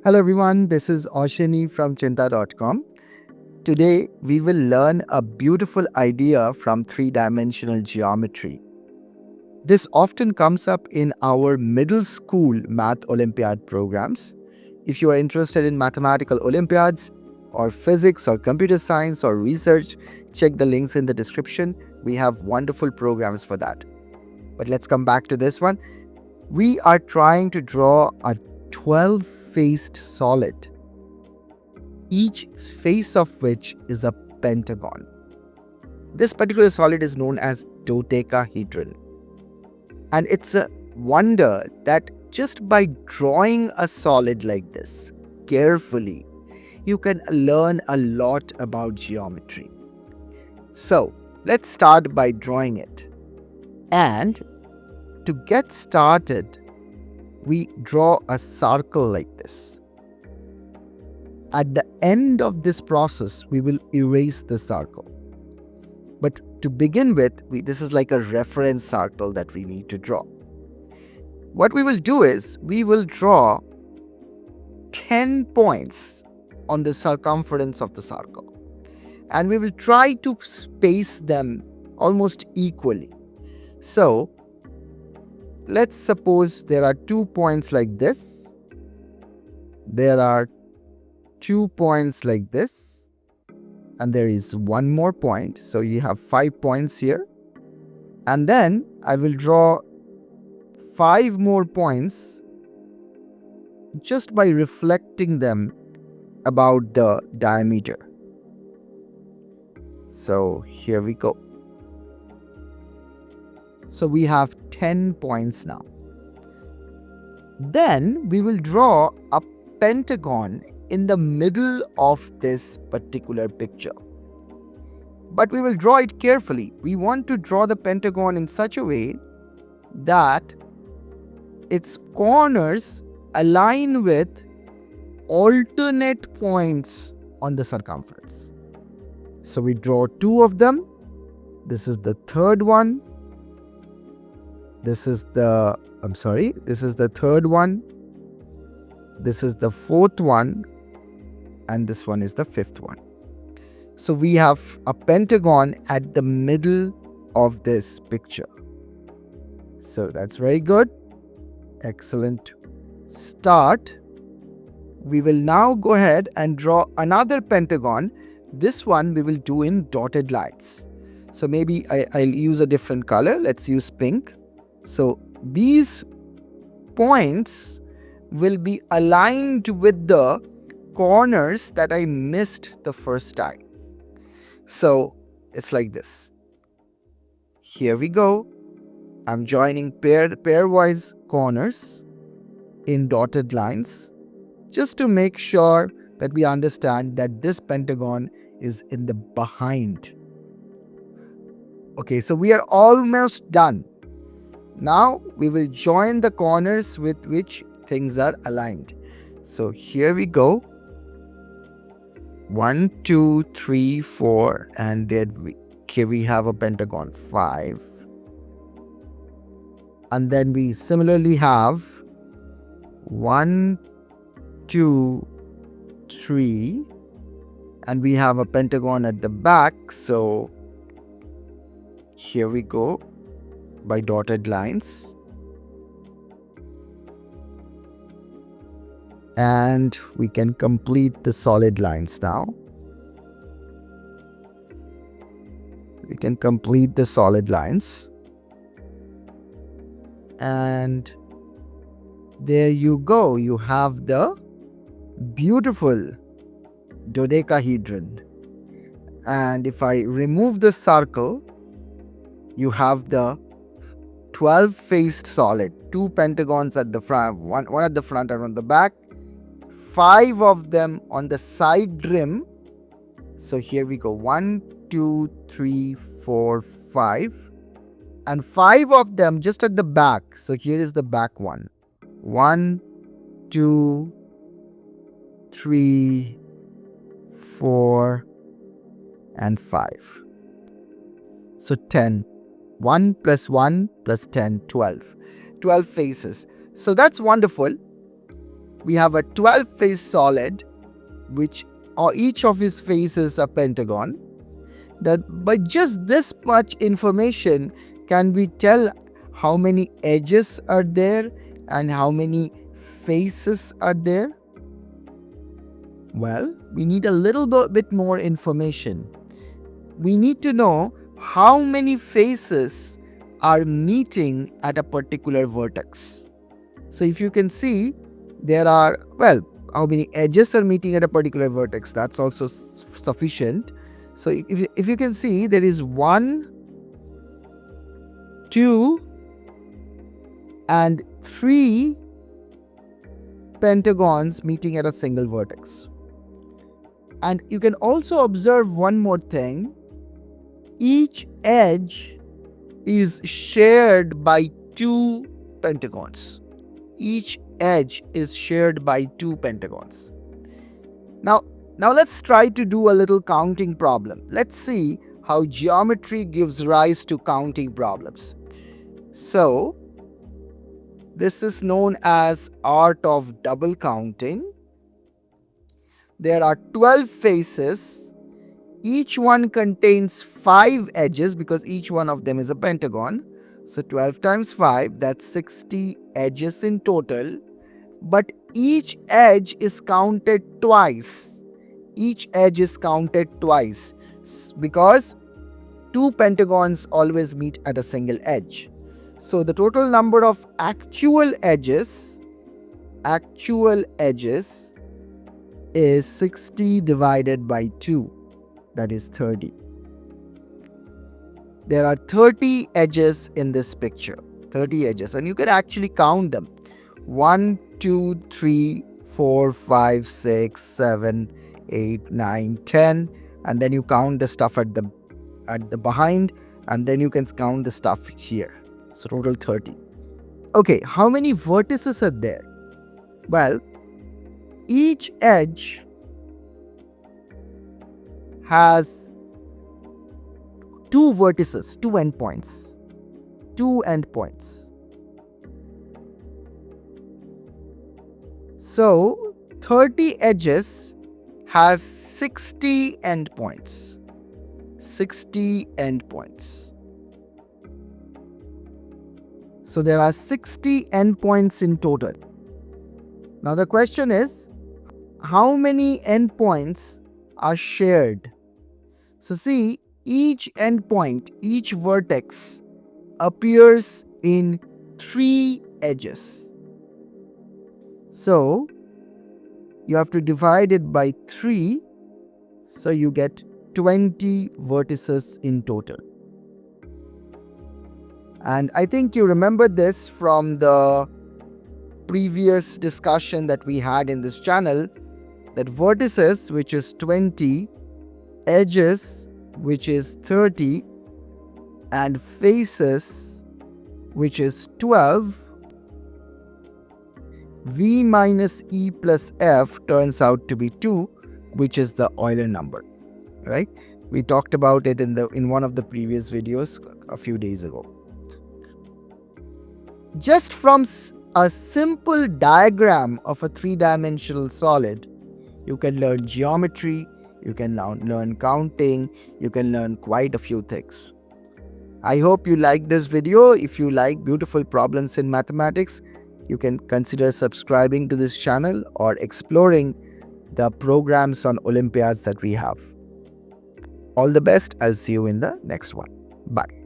Hello everyone, this is Ashani from Cheenta.com. Today we will learn a beautiful idea from three-dimensional geometry. This often comes up in our middle school Math Olympiad programs. If you are interested in Mathematical Olympiads or physics or computer science or research, check the links in the description. We have wonderful programs for that. But let's come back to this one. We are trying to draw a 12-faced solid, each face of which is a pentagon. This particular solid is known as Dodecahedron. And it's a wonder that just by drawing a solid like this carefully, you can learn a lot about geometry. So, let's start by drawing it. And to get started, we draw a circle like this. At the end of this process, we will erase the circle. But to begin with, this is like a reference circle that we need to draw. What we will do is, we will draw 10 points on the circumference of the circle. And we will try to space them almost equally. So, let's suppose there are 2 points like this. There are 2 points like this. And there is one more point. So you have 5 points here. And then I will draw 5 more points just by reflecting them about the diameter. So here we go. So we have 10 points now. Then we will draw a pentagon in the middle of this particular picture. But we will draw it carefully. We want to draw the pentagon in such a way that its corners align with alternate points on the circumference. So we draw 2 of them. This is the third one. This is the third one. This is the fourth one. And this one is the fifth one. So we have a pentagon at the middle of this picture. So that's very good. Excellent start. We will now go ahead and draw another pentagon. This one we will do in dotted lines. So maybe I'll use a different color. Let's use pink. So these points will be aligned with the corners that I missed the first time. So it's like this. Here we go. I'm joining pairwise corners in dotted lines just to make sure that we understand that this pentagon is in the behind. Okay, so we are almost done. Now we will join the corners with which things are aligned. So here we go. 1, 2, 3, 4, and here we have a pentagon 5. And then we similarly have 1, 2, 3, and we have a pentagon at the back. So here we go by dotted lines. And we can complete the solid lines now. We can complete the solid lines. And there you go. You have the beautiful dodecahedron. And if I remove the circle, you have the 12-faced solid. 2 pentagons at the front, one at the front and on the back. 5 of them on the side rim. So here we go. 1, 2, 3, 4, 5. And 5 of them just at the back. So here is the back one. 1, 2, 3, 4, and 5. So 10. 1 plus 1 plus 10, 12. 12 faces. So that's wonderful. We have a 12-face solid, which each of its faces a pentagon. That by just this much information, can we tell how many edges are there and how many faces are there? Well, we need a little bit more information. We need to know how many faces are meeting at a particular vertex. So if you can see, there are, well, how many edges are meeting at a particular vertex, that's also sufficient. So if you can see, there is 1, 2, and 3 pentagons meeting at a single vertex. And you can also observe one more thing. Each edge is shared by 2 pentagons. Each edge is shared by 2 pentagons. Now let's try to do a little counting problem. Let's see how geometry gives rise to counting problems. So, this is known as art of double counting. There are 12 faces. Each one contains 5 edges because each one of them is a pentagon. So 12 times 5, that's 60 edges in total. But each edge is counted twice. Each edge is counted twice because 2 pentagons always meet at a single edge. So the total number of actual edges is 60 divided by 2, that is 30. There are 30 edges in this picture, 30 edges, and you can actually count them. 1, 2, 3, 4, 5, 6, 7, 8, 9, 10, and then you count the stuff at the behind, and then you can count the stuff here. So total 30. Okay, how many vertices are there? Well, each edge has 2 vertices, 2 endpoints. 2 endpoints. So 30 edges has 60 endpoints. 60 endpoints. So there are 60 endpoints in total. Now the question is, how many endpoints are shared? So see, each endpoint, each vertex appears in 3 edges. So you have to divide it by 3, so you get 20 vertices in total. And I think you remember this from the previous discussion that we had in this channel, that vertices, which is 20, edges, which is 30, and faces, which is 12, V minus E plus F turns out to be 2, which is the Euler number, right? We talked about it in one of the previous videos a few days ago. Just from a simple diagram of a 3-dimensional solid, you can learn geometry, you can learn counting, you can learn quite a few things. I hope you like this video. If you like beautiful problems in mathematics, you can consider subscribing to this channel or exploring the programs on Olympiads that we have. All the best. I'll see you in the next one. Bye.